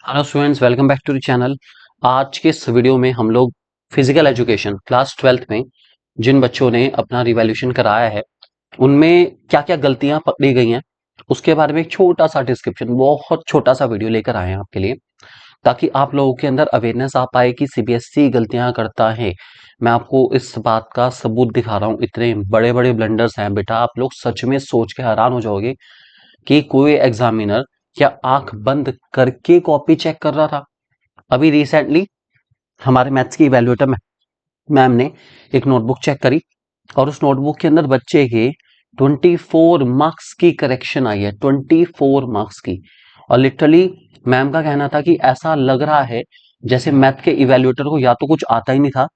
Hello students, welcome back to the channel. आज के इस वीडियो में हम लोग फिजिकल एजुकेशन क्लास 12th में जिन बच्चों ने अपना रिवैल्यूएशन कराया है उनमें क्या क्या गलतियां पकड़ी गई हैं उसके बारे में एक छोटा सा डिस्क्रिप्शन, बहुत छोटा सा वीडियो लेकर आए हैं आपके लिए, ताकि आप लोगों के अंदर अवेयरनेस आ पाए कि सीबीएसई गलतियां करता है। मैं आपको इस बात का सबूत दिखा रहा हूँ। इतने बड़े बड़े ब्लंडर्स हैं बेटा, आप लोग सच में सोच के हैरान हो जाओगे कि कोई एग्जामिनर क्या आंख बंद करके कॉपी चेक कर रहा था। अभी रिसेंटली हमारे मैथ्स की इवेल्युएटर मैम ने एक नोटबुक चेक करी और उस नोटबुक के अंदर बच्चे के 24 मार्क्स की करेक्शन आई है, 24 मार्क्स की। और लिटरली मैम का कहना था कि ऐसा लग रहा है जैसे मैथ के इवेल्युएटर को या तो कुछ आता ही नहीं था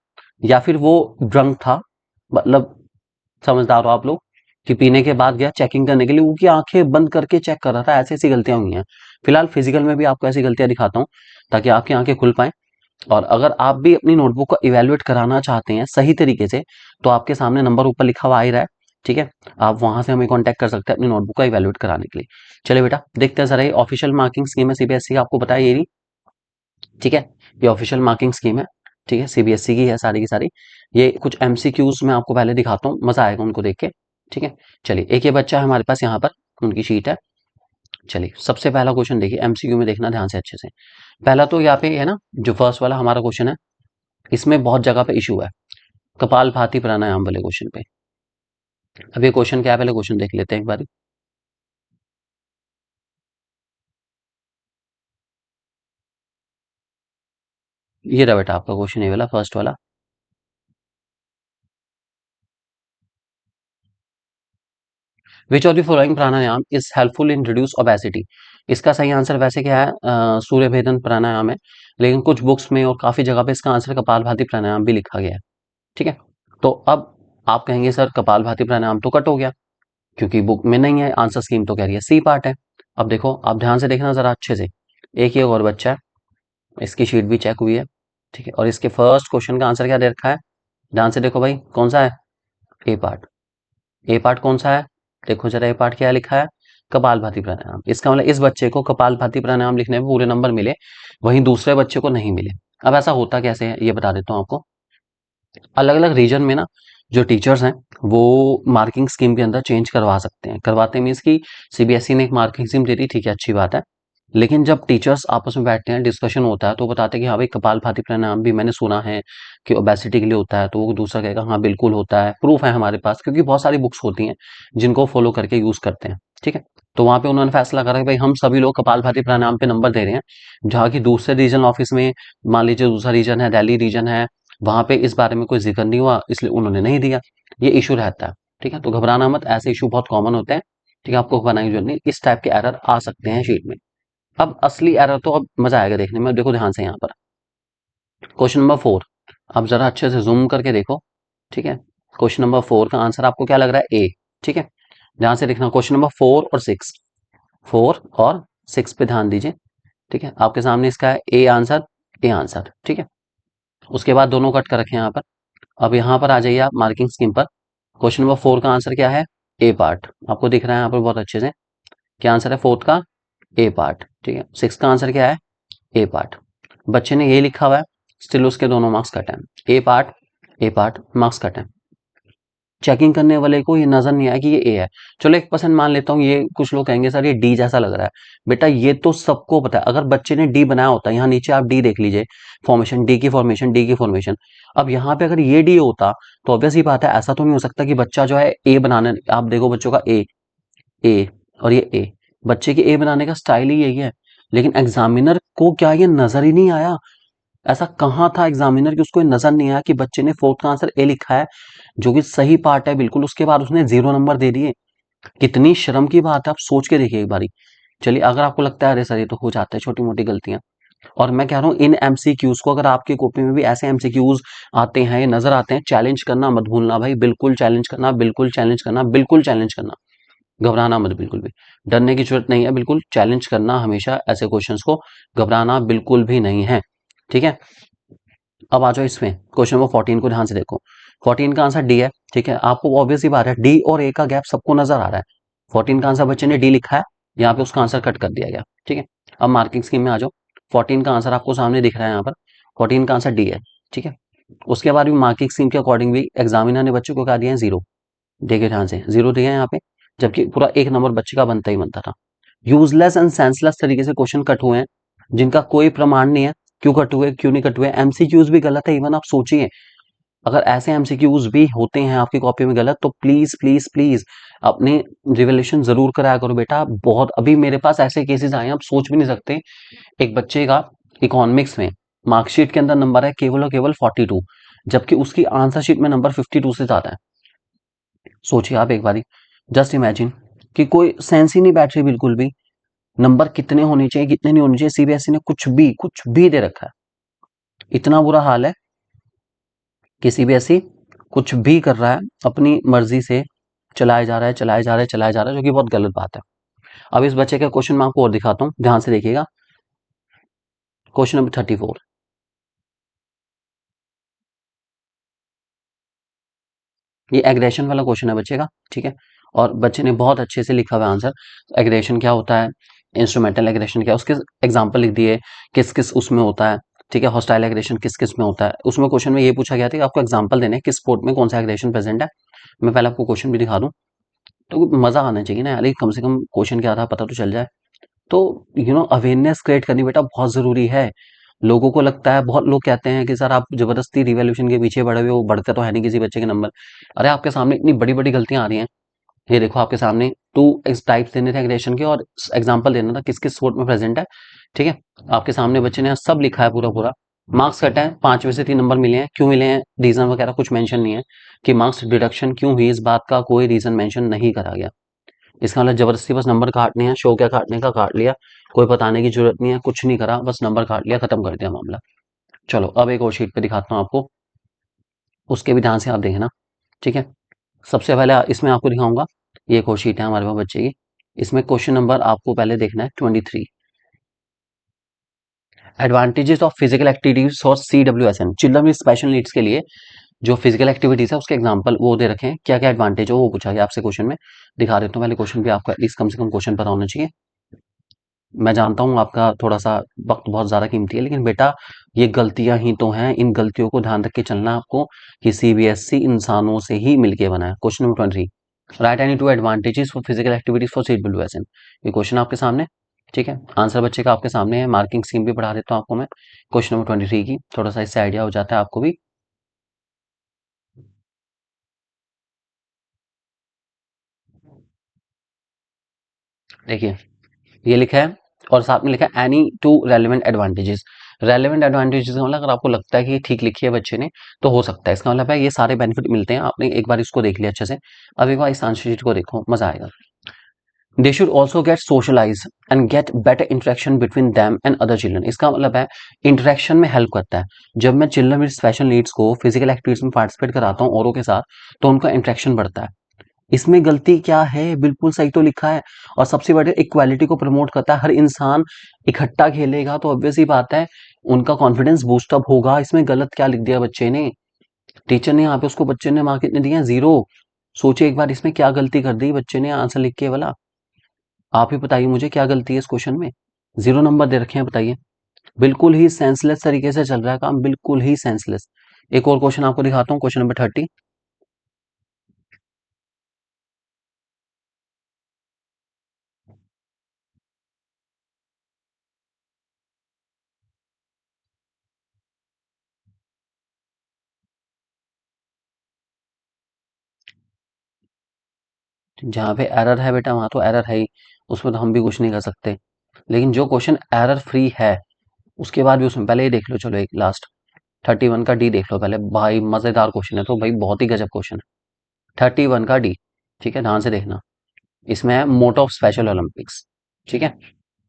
या फिर वो ड्रंक था। मतलब समझदार हो आप लोग कि पीने के बाद गया चेकिंग करने के लिए, उनकी आंखें बंद करके चेक कर रहा था। ऐसी ऐसी गलतियां हुई हैं। फिलहाल फिजिकल में भी आपको ऐसी गलतियां दिखाता हूं ताकि आपकी आंखें खुल पाए। और अगर आप भी अपनी नोटबुक को इवेलुएट कराना चाहते हैं सही तरीके से तो आपके सामने नंबर ऊपर लिखा हुआ आ ही रहा है, ठीक है। आप वहां से हमें कांटेक्ट कर सकते हैं अपनी नोटबुक का इवेलुएट कराने के लिए। चलिए बेटा देखते हैं जरा, ये ऑफिशियल मार्किंग स्कीम है सीबीएसई, आपको बताया ये नहीं, ठीक है। ये ऑफिशियल मार्किंग स्कीम है, ठीक है, सीबीएसई की है सारी की सारी। ये कुछ एमसीक्यूज मैं आपको पहले दिखाता हूँ, मजा आएगा उनको देख के, ठीक है। चलिए एक ये बच्चा है हमारे पास यहाँ पर, उनकी शीट है। चलिए सबसे पहला क्वेश्चन देखिए, एमसीक्यू में देखना ध्यान से अच्छे से। पहला तो यहाँ पे है ना, जो फर्स्ट वाला हमारा क्वेश्चन है, इसमें बहुत जगह पे इशू है कपाल भाती प्राणायाम वाले क्वेश्चन पे। अब ये क्वेश्चन क्या है, पहले क्वेश्चन देख लेते हैं एक बार। ये रहा बेटा आपका क्वेश्चन, ये वाला फर्स्ट वाला। Which of the following pranayama is helpful in reduce obesity. इसका सही आंसर वैसे क्या है, सूर्य भेदन प्राणायाम है, लेकिन कुछ बुक्स में और काफी जगह पे इसका आंसर कपाल भाती प्राणायाम भी लिखा गया है, ठीक है। तो अब आप कहेंगे सर कपाल भाती प्राणायाम तो कट हो गया क्योंकि बुक में नहीं है, आंसर स्कीम तो कह रही है सी पार्ट है। अब देखो आप ध्यान से देखना जरा अच्छे से, एक ये और बच्चा है, इसकी शीट भी चेक हुई है, ठीक है। और इसके फर्स्ट क्वेश्चन का आंसर क्या दे रखा है, ध्यान से देखो भाई कौन सा है, ए पार्ट। ए पार्ट कौन सा है, देखो जरा ए पार्ट क्या लिखा है, कपाल भाती प्राणायाम। इसका मतलब इस बच्चे को कपाल भाती प्राणायाम लिखने में पूरे नंबर मिले, वहीं दूसरे बच्चे को नहीं मिले। अब ऐसा होता कैसे है ये बता देता हूँ आपको। अलग अलग रीजन में ना जो टीचर्स हैं वो मार्किंग स्कीम के अंदर चेंज करवा सकते हैं, करवाते मीन्स कि सीबीएसई ने एक मार्किंग स्कीम दे दी, ठीक है, अच्छी बात है। लेकिन जब टीचर्स आपस में बैठते हैं, डिस्कशन होता है, तो बताते हैं कि हाँ भाई कपाल भाती प्राणायाम भी मैंने सुना है कि ओबेसिटी के लिए होता है, तो वो दूसरा कहेगा हाँ बिल्कुल होता है, प्रूफ है हमारे पास, क्योंकि बहुत सारी बुक्स होती हैं जिनको फॉलो करके यूज करते हैं, ठीक है। तो वहां पे उन्होंने फैसला करा कि भाई हम सभी लोग कपाल भाती प्राणायाम पे नंबर दे रहे हैं, जहाँ की दूसरे रीजनल ऑफिस में, मान लीजिए दूसरा रीजन है दिल्ली रीजन है, वहां पे इस बारे में कोई जिक्र नहीं हुआ, इसलिए उन्होंने नहीं दिया। ये इशू रहता है, ठीक है। तो घबराना मत, ऐसे इशू बहुत कॉमन होते हैं, ठीक है, आपको घबराने की जरूरत नहीं, इस टाइप के एरर आ सकते हैं शीट में। अब असली एरर तो अब मजा आएगा देखने में, देखो ध्यान से यहाँ पर क्वेश्चन नंबर 4। अब जरा अच्छे से जूम करके देखो, ठीक है। क्वेश्चन नंबर 4 का आंसर आपको क्या लग रहा है, ए, ठीक है। ध्यान से देखना क्वेश्चन नंबर 4 और 6, 4 और 6 पे ध्यान दीजिए, ठीक है। आपके सामने इसका है ए आंसर, ए आंसर, ठीक है। उसके बाद दोनों कट कर रखे हैं यहाँ पर। अब यहाँ पर आ जाइए आप मार्किंग स्कीम पर। क्वेश्चन नंबर 4 का आंसर क्या है, ए पार्ट, आपको दिख रहा है यहाँ पर बहुत अच्छे से। क्या आंसर है फोर्थ का, ए पार्ट, ठीक है। 6 का आंसर क्या है, ए पार्ट। बच्चे ने ये लिखा हुआ है, स्टिल उसके दोनों मार्क्स कट हैं, ए पार्ट, ए पार्ट, मार्क्स कट हैं। चेकिंग करने वाले को ये नजर नहीं आया कि ये ए है। चलो 1% मान लेता हूँ, ये कुछ लोग कहेंगे सर ये डी जैसा लग रहा है। बेटा ये तो सबको पता है, अगर बच्चे ने डी बनाया होता, यहाँ नीचे आप डी देख लीजिए, फॉर्मेशन डी की फॉर्मेशन, डी की फॉर्मेशन। अब यहाँ पे अगर ये डी होता तो ऑब्वियस ही बात है, ऐसा तो नहीं हो सकता कि बच्चा जो है ए बनाने, आप देखो बच्चों का ए, ए और ये ए, बच्चे के ए बनाने का स्टाइल ही यही है। लेकिन एग्जामिनर को क्या ये नजर ही नहीं आया, ऐसा कहाँ था एग्जामिनर की उसको ये नजर नहीं आया कि बच्चे ने फोर्थ का आंसर ए लिखा है, जो कि सही पार्ट है बिल्कुल, उसके बाद उसने 0 नंबर दे दिए। कितनी शर्म की बात है, आप सोच के देखिए एक बारी। चलिए अगर आपको लगता है अरे सर ये तो हो जाता है छोटी मोटी गलतियां, और मैं कह रहा हूँ इन एमसीक्यूज को, अगर आपकी कॉपी में भी ऐसे एमसीक्यूज आते हैं, ये नजर आते हैं, चैलेंज करना मत भूलना भाई, बिल्कुल चैलेंज करना, बिल्कुल चैलेंज करना, बिल्कुल चैलेंज करना। घबराना मत बिल्कुल भी, डरने की जरूरत नहीं है, बिल्कुल चैलेंज करना हमेशा ऐसे क्वेश्चंस को, घबराना बिल्कुल भी नहीं है, ठीक है। अब आ जाओ इसमें क्वेश्चन नंबर 14 को ध्यान से देखो। 14 का आंसर डी है, ठीक है। आपको ऑब्वियस ही बात है, डी और ए का गैप सबको नजर आ रहा है। 14 का आंसर बच्चे ने डी लिखा है, यहाँ पे उसका आंसर कट कर दिया गया, ठीक है। अब मार्किंग स्कीम में आ जाओ। 14 का आंसर आपको सामने दिख रहा है यहाँ पर, 14 का आंसर डी है। ठीक है, उसके बाद भी मार्किंग स्कीम के अकॉर्डिंग भी एग्जामिनर ने बच्चों को क्या दिया है, 0। देखिए ध्यान से 0 दिया है यहाँ पे, जबकि पूरा 1 नंबर बच्चे का बनता ही बनता था। यूजलेस एंड सेंसलेस तरीके से क्वेश्चन कट हुए हैं, जिनका कोई प्रमाण नहीं है। क्यों कट हुए, क्यों नहीं कट हुए? एमसीक्यूज भी गलत है। इवन आप सोचिए, अगर ऐसे एमसीक्यूज भी होते हैं आपकी कॉपी में गलत, तो प्लीज प्लीज प्लीज अपने रिवोल्यूशन जरूर कराया करो बेटा। बहुत अभी मेरे पास ऐसे केसेस आए हैं, आप सोच भी नहीं सकते। एक बच्चे का इकोनॉमिक्स में मार्कशीट के अंदर नंबर है केवल और केवल 42, जबकि उसकी आंसर शीट में नंबर 52 से ज्यादा है। सोचिए आप एक बारी, जस्ट इमेजिन कि कोई सेंस ही नहीं बैठ रही बिल्कुल भी। नंबर कितने होने चाहिए, कितने नहीं होने चाहिए, सीबीएसई ने कुछ भी दे रखा है। इतना बुरा हाल है कि सीबीएसई कुछ भी कर रहा है, अपनी मर्जी से चलाया जा रहा है, चलाया जा रहा है, चलाया जा रहा है, जो कि बहुत गलत बात है। अब इस बच्चे का क्वेश्चन मैं आपको और दिखाता हूँ, ध्यान से देखिएगा। क्वेश्चन नंबर 34, ये एग्रेशन वाला क्वेश्चन है बच्चे का। ठीक है, और बच्चे ने बहुत अच्छे से लिखा हुआ आंसर। एग्रेशन क्या होता है, इंस्ट्रूमेंटल एग्रेशन क्या, उसके एग्जाम्पल लिख दिए, किस किस उसमें होता है। ठीक है, हॉस्टाइल एग्रेशन किस किस में होता है। उसमें क्वेश्चन में ये पूछा गया था कि आपको एग्जाम्पल देने किस स्पोर्ट में कौन सा एग्रेशन प्रेजेंट है। मैं पहले आपको क्वेश्चन भी दिखा दूं, तो मजा आना चाहिए ना यार, कम से कम क्वेश्चन क्या था पता तो चल जाए। तो अवेयरनेस क्रिएट करनी बेटा बहुत जरूरी है। लोगों को लगता है, बहुत लोग कहते हैं कि सर आप जबरदस्ती रिवॉल्यूशन के पीछे बढ़े हुए हो, बढ़ते तो है नहीं किसी बच्चे के नंबर। अरे आपके सामने इतनी बड़ी बड़ी गलतियां आ रही हैं। ये देखो आपके सामने टू एक्स टाइप्स देने थे एग्रेशन के, और एग्जाम्पल देना था किस किस स्पोर्ट में प्रेजेंट है। ठीक है, आपके सामने बच्चे ने सब लिखा है पूरा पूरा। मार्क्स कटा है, 5 में से 3 नंबर मिले हैं, क्यों मिले हैं, रीजन वगैरह कुछ मेंशन नहीं है कि मार्क्स डिडक्शन क्यों हुई, इस बात का कोई रीजन मेंशन नहीं करा गया। इसका मतलब जबरदस्ती बस नंबर काटने हैं, शो क्या काटने का काट लिया, कोई बताने की जरूरत नहीं है, कुछ नहीं करा, बस नंबर काट लिया, खत्म कर दिया मामला। चलो अब एक और शीट पे दिखाता हूँ आपको, उसके भी ध्यान से आप देखना। ठीक है, सबसे पहले इसमें आपको दिखाऊंगा, ये एक और शीट है हमारे पास बच्चे की। इसमें क्वेश्चन नंबर आपको पहले देखना है 23, advantages of physical activities for CWSN, children with special needs के लिए जो फिजिकल एक्टिविटीज है उसके एग्जांपल वो दे रखे हैं, क्या क्या एडवांटेज हो वो पूछा गया आपसे क्वेश्चन में। दिखा देता हूँ पहले क्वेश्चन भी, आपको एटलीस्ट कम से कम क्वेश्चन पता होना चाहिए। मैं जानता हूँ आपका थोड़ा सा वक्त बहुत ज्यादा कीमती है, लेकिन बेटा ये गलतियां ही तो हैं, इन गलतियों को ध्यान रख के चलना आपको, कि सीबीएसई इंसानों से ही मिलके बना है। Question number 23, right any two advantages for physical activities for CWSN। ये क्वेश्चन आपके सामने। ठीक है, आंसर बच्चे का आपके सामने है, मार्किंग स्कीम भी पढ़ा देता हूँ आपको मैं क्वेश्चन नंबर 23 की, थोड़ा सा इससे आइडिया हो जाता है आपको भी। देखिए ये लिखा है, और साथ में लिखा है any two relevant advantages. Relevant advantages का मतलब अगर आपको लगता है कि ठीक लिखी है बच्चे ने, तो हो सकता है, इसका मतलब है ये सारे बेनिफिट मिलते हैं। आपने एक बार इसको देख लिया अच्छे से, अब एक बार इस आंसर शीट को देखो, मजा आएगा। They should also get socialise and get better interaction between them and other children. इसका मतलब है इंटरेक्शन में हेल्प करता है। जब मैं चिल्ड्रन विद स्पेशल नीड्स को फिजिकल एक्टिविटीज में पार्टिसिपेट कराता हूँ औरों के साथ, तो उनका इंटरेक्शन बढ़ता है। इसमें गलती क्या है, बिल्कुल सही तो लिखा है। और सबसे बड़े इक्वालिटी को प्रमोट करता है, हर इंसान इकट्ठा खेलेगा तो ऑब्वियस ही बात है उनका कॉन्फिडेंस बूस्टअप होगा। इसमें गलत क्या लिख दिया बच्चे ने, टीचर ने यहाँ पे उसको, बच्चे ने मार्क कितने दिए हैं, 0। सोचिए एक बार इसमें क्या गलती कर दी बच्चे ने आंसर लिख के वाला। आप ही बताइए मुझे क्या गलती है इस क्वेश्चन में, 0 नंबर दे रखे हैं, बताइए। बिल्कुल ही सेंसलेस तरीके से चल रहा है काम, बिल्कुल ही सेंसलेस। एक और क्वेश्चन आपको दिखाता हूँ, क्वेश्चन नंबर 30। जहाँ पे एरर है बेटा वहां तो एरर है ही, उसमें तो हम भी कुछ नहीं कर सकते। लेकिन जो क्वेश्चन एरर फ्री है, उसके बाद भी उसमें पहले ही देख लो, चलो एक लास्ट 31 का डी देख लो पहले भाई, मजेदार क्वेश्चन है, तो भाई बहुत ही गजब क्वेश्चन है 31 का डी। ठीक है, ध्यान से देखना, इसमें है मोटो ऑफ स्पेशल ओलंपिक्स। ठीक है,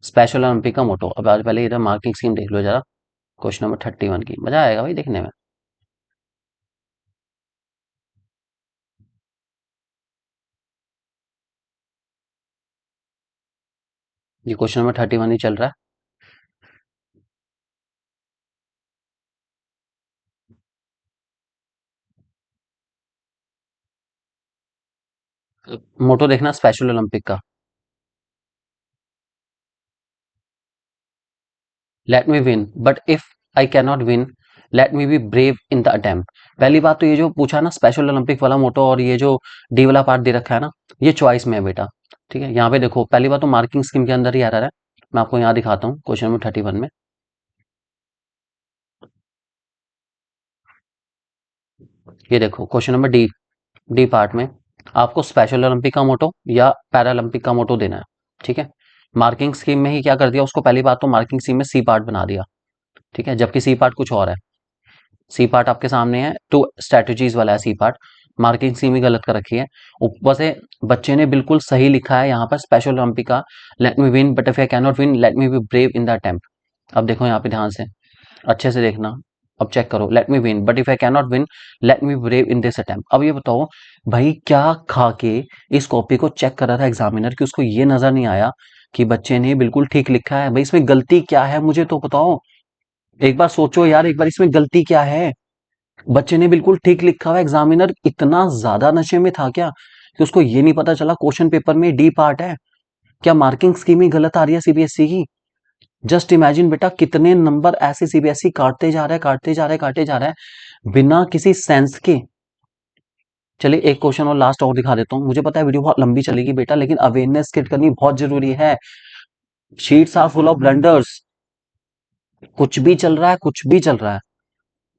स्पेशल ओलंपिक का मोटो। अब आज पहले इधर मार्किंग स्कीम देख लो जरा, क्वेश्चन नंबर 31 की, मजा आएगा भाई देखने में। ये क्वेश्चन नंबर 31 ही चल रहा है, मोटो देखना स्पेशल ओलंपिक का। Let me win, but if I can not win, let me be brave in the attempt. पहली बात तो ये जो पूछा ना स्पेशल ओलंपिक वाला मोटो, और ये जो डी वाला पार्ट दे रखा है ना, ये चॉइस में है बेटा। ठीक है, यहाँ पे देखो पहली बात तो मार्किंग स्कीम के अंदर ही आ रहा है। मैं आपको यहाँ दिखाता हूँ क्वेश्चन नंबर 31 में। ये देखो question number D, D part में आपको स्पेशल ओलंपिक का मोटो या पैरालंपिक का मोटो देना है। ठीक है, मार्किंग स्कीम में ही क्या कर दिया उसको, पहली बात तो मार्किंग स्कीम में सी पार्ट बना दिया। ठीक है, जबकि सी पार्ट कुछ और है। सी पार्ट आपके सामने है, टू स्ट्रेटजीज वाला है सी पार्ट, मार्किंग सी में गलत कर रखी है। ऊपर से बच्चे ने बिल्कुल सही लिखा है यहाँ पर स्पेशल ओलंपिक का, let me win but if I can not win let me be brave in the attempt. अब देखो यहाँ पे ध्यान से अच्छे से देखना, अब चेक करो, let me win but if I can not win let me brave in this attempt. अब ये बताओ भाई क्या खा के इस कॉपी को चेक कर रहा था एग्जामिनर कि उसको ये नजर नहीं आया कि बच्चे ने बिल्कुल ठीक लिखा है? भाई इसमें गलती क्या है मुझे तो बताओ, एक बार सोचो यार, एक बार इसमें गलती क्या है? बच्चे ने बिल्कुल ठीक लिखा हुआ, एग्जामिनर इतना ज्यादा नशे में था क्या कि उसको ये नहीं पता चला क्वेश्चन पेपर में डी पार्ट है? क्या मार्किंग स्कीम ही गलत आ रही है सीबीएसई की? जस्ट इमेजिन बेटा, कितने नंबर ऐसे सीबीएसई काटते जा रहा है, काटते जा रहा है, काटते जा रहा है बिना किसी सेंस के। चलिए एक क्वेश्चन और लास्ट और दिखा देता हूं, मुझे पता है वीडियो बहुत लंबी चलेगी बेटा, लेकिन अवेयरनेस क्रिएट करनी बहुत जरूरी है। Sheets are full of blunders, कुछ भी चल रहा है, कुछ भी चल रहा है,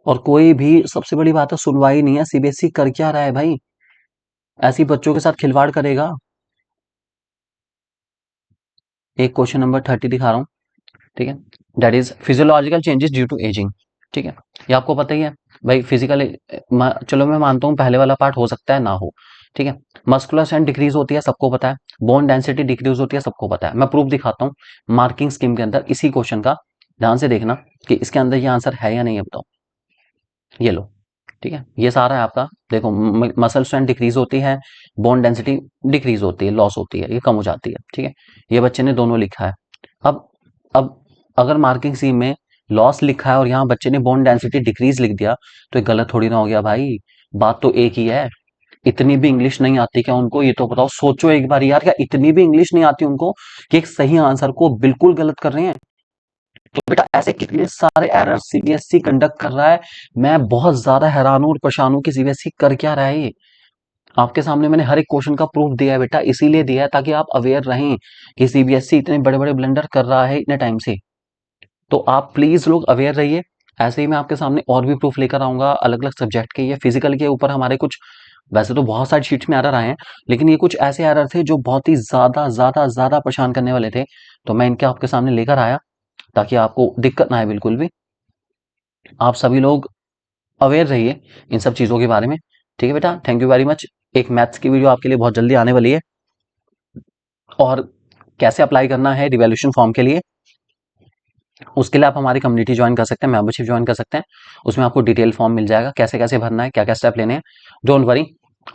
और कोई भी, सबसे बड़ी बात है सुनवाई नहीं है। सीबीएसई कर क्या रहा है भाई? ऐसी बच्चों के साथ खिलवाड़ करेगा? एक क्वेश्चन नंबर 30 दिखा रहा हूँ। ठीक है, that is physiological changes due to ageing. ठीक है, ये आपको पता ही है भाई फिजिकल, चलो मैं मानता हूँ पहले वाला पार्ट हो सकता है ना हो। ठीक है, मस्कुलर स्ट्रेंथ डिक्रीज होती है सबको पता है, बोन डेंसिटी डिक्रीज होती है सबको पता है। मैं प्रूफ दिखाता हूँ मार्किंग स्कीम के अंदर इसी क्वेश्चन का, ध्यान से देखना कि इसके अंदर ये आंसर है या नहीं है, बताओ। ये लो, ठीक है, ये सारा है आपका। देखो मसल स्ट्रेंथ डिक्रीज होती है, बोन डेंसिटी डिक्रीज होती है, लॉस होती है, ये कम हो जाती है। ठीक है, ये बच्चे ने दोनों लिखा है। अब अब अगर मार्किंग सी में लॉस लिखा है और यहाँ बच्चे ने बोन डेंसिटी डिक्रीज लिख दिया, तो ये गलत थोड़ी ना हो गया भाई। बात तो एक ही है। इतनी भी इंग्लिश नहीं आती क्या उनको, ये तो बताओ, सोचो एक बार यार, क्या इतनी भी इंग्लिश नहीं आती उनको कि एक सही आंसर को बिल्कुल गलत कर रहे हैं? तो बेटा ऐसे कितने सारे एरर सीबीएसई कंडक्ट कर रहा है, मैं बहुत ज्यादा हैरान हूं और परेशान हूं कि सीबीएसई कर क्या रहा है ये। आपके सामने मैंने हर एक क्वेश्चन का प्रूफ दिया है बेटा, इसीलिए दिया है ताकि आप अवेयर रहें कि सीबीएसई इतने बड़े बड़े ब्लंडर कर रहा है इतने टाइम से। तो आप प्लीज लोग अवेयर रहिए। ऐसे ही मैं आपके सामने और भी प्रूफ लेकर आऊंगा अलग अलग सब्जेक्ट के। ये फिजिकल के ऊपर हमारे कुछ, वैसे तो बहुत सारी शीट्स में एरर आए हैं, लेकिन ये कुछ ऐसे एरर थे जो बहुत ही ज्यादा ज्यादा ज्यादा परेशान करने वाले थे, तो मैं इनके आपके सामने लेकर आया ताकि आपको दिक्कत ना आए बिल्कुल भी। आप सभी लोग अवेयर रहिए इन सब चीजों के बारे में। ठीक है बेटा, थैंक यू वेरी मच। एक मैथ्स की वीडियो आपके लिए बहुत जल्दी आने वाली है, और कैसे अप्लाई करना है रिवॉल्यूशन फॉर्म के लिए, उसके लिए आप हमारी कम्युनिटी ज्वाइन कर सकते हैं, मेंबरशिप ज्वाइन कर सकते हैं। उसमें आपको डिटेल फॉर्म मिल जाएगा, कैसे कैसे भरना है, क्या क्या स्टेप लेने हैं। Don't worry,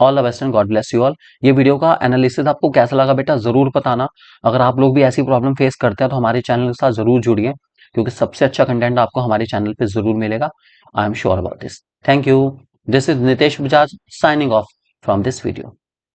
all the best and God bless you all. ये वीडियो का एनालिसिस आपको कैसा लगा बेटा जरूर बताना। अगर आप लोग भी ऐसी प्रॉब्लम फेस करते हैं तो हमारे चैनल के साथ जरूर जुड़िए, क्योंकि सबसे अच्छा कंटेंट आपको हमारे चैनल पे जरूर मिलेगा। I am sure about this. Thank you. This is Nitesh Bajaj signing off from this video.